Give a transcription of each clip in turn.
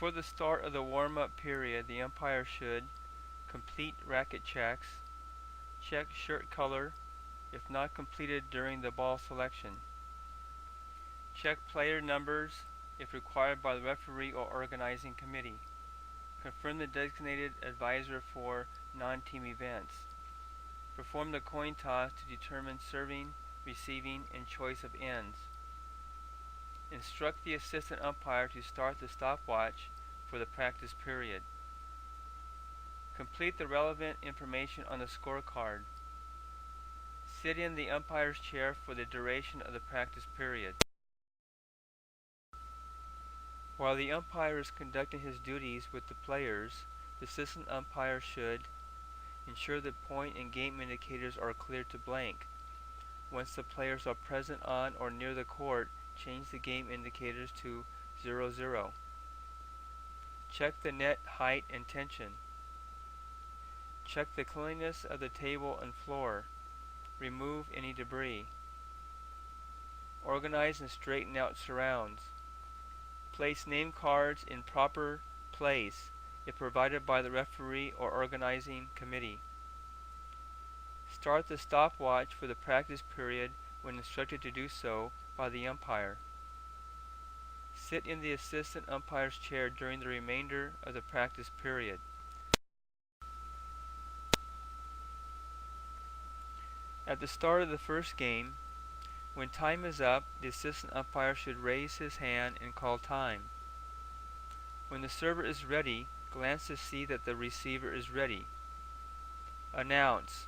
Before the start of the warm-up period, the umpire should complete racket checks, check shirt color if not completed during the ball selection, check player numbers if required by the referee or organizing committee, confirm the designated advisor for non-team events, perform the coin toss to determine serving, receiving, and choice of ends, instruct the assistant umpire to start the stopwatch for the practice period, complete the relevant information on the scorecard, sit in the umpire's chair for the duration of the practice period. While the umpire is conducting his duties with the players, the assistant umpire should ensure that point and game indicators are clear to blank. Once the players are present on or near the court, change the game indicators to 0-0. Check the net height and tension. Check the cleanliness of the table and floor. Remove any debris. Organize and straighten out surrounds. Place name cards in proper place if provided by the referee or organizing committee. Start the stopwatch for the practice period when instructed to do so by the umpire. Sit in the assistant umpire's chair during the remainder of the practice period. At the start of the first game, when time is up, the assistant umpire should raise his hand and call time. When the server is ready, glance to see that the receiver is ready. Announce: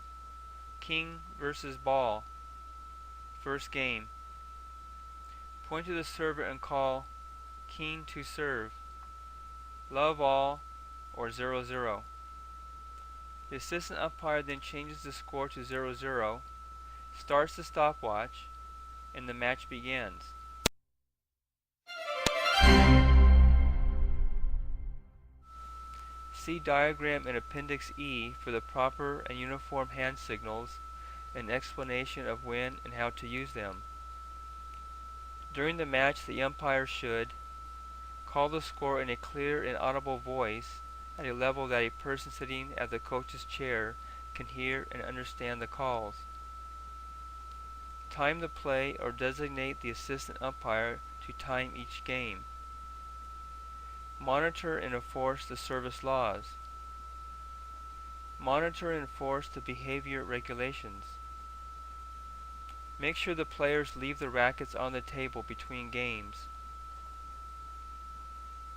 King versus Ball. First game. Point to the server and call King to serve. Love all or 0-0. The assistant umpire then changes the score to 0-0, starts the stopwatch, and the match begins. See diagram in Appendix E for the proper and uniform hand signals and explanation of when and how to use them. During the match, the umpire should call the score in a clear and audible voice at a level that a person sitting at the coach's chair can hear and understand the calls. Time the play or designate the assistant umpire to time each game. Monitor and enforce the service laws. Monitor and enforce the behavior regulations. Make sure the players leave the rackets on the table between games.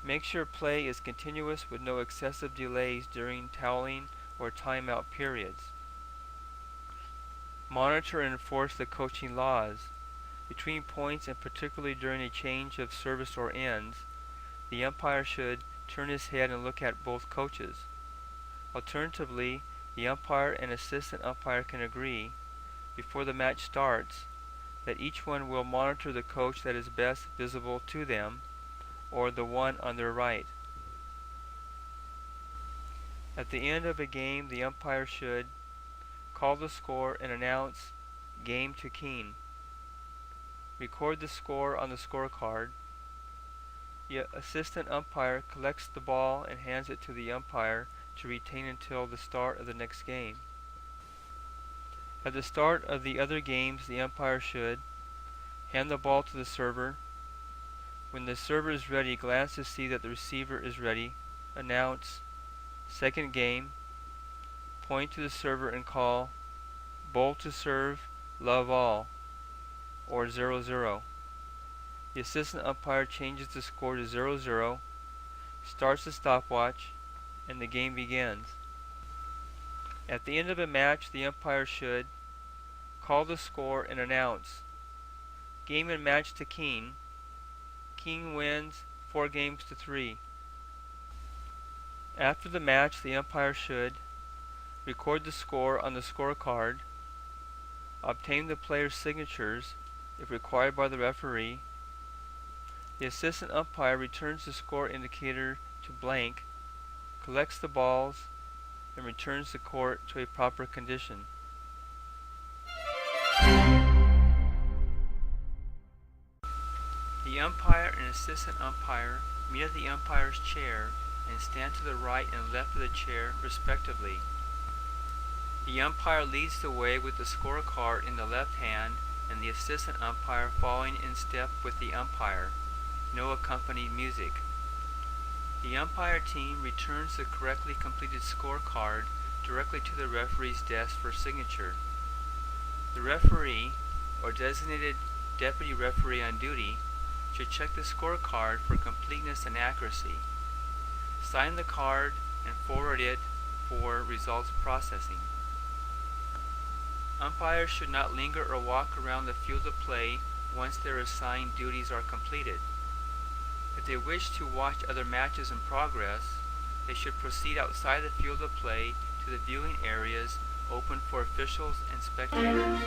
Make sure play is continuous with no excessive delays during toweling or timeout periods. Monitor and enforce the coaching laws. Between points and particularly during a change of service or ends, the umpire should turn his head and look at both coaches. Alternatively, the umpire and assistant umpire can agree, before the match starts, that each one will monitor the coach that is best visible to them, or the one on their right. At the end of a game, the umpire should call the score and announce game to King. Record the score on the scorecard. The assistant umpire collects the ball and hands it to the umpire to retain until the start of the next game. At the start of the other games, the umpire should hand the ball to the server. When the server is ready, glance to see that the receiver is ready. Announce second game. Point to the server and call bowl to serve, love all, or 0-0. The assistant umpire changes the score to 0-0, starts the stopwatch, and the game begins. At the end of a match, the umpire should call the score and announce game and match to King. King wins 4-3. After the match, the umpire should record the score on the scorecard, obtain the players' signatures if required by the referee. The assistant umpire returns the score indicator to blank, collects the balls, and returns the court to a proper condition. The umpire and assistant umpire meet at the umpire's chair and stand to the right and left of the chair, respectively. The umpire leads the way with the scorecard in the left hand and the assistant umpire following in step with the umpire. No accompanied music. The umpire team returns the correctly completed scorecard directly to the referee's desk for signature. The referee, or designated deputy referee on duty, should check the scorecard for completeness and accuracy. Sign the card and forward it for results processing. Umpires should not linger or walk around the field of play once their assigned duties are completed. If they wish to watch other matches in progress, they should proceed outside the field of play to the viewing areas open for officials and spectators.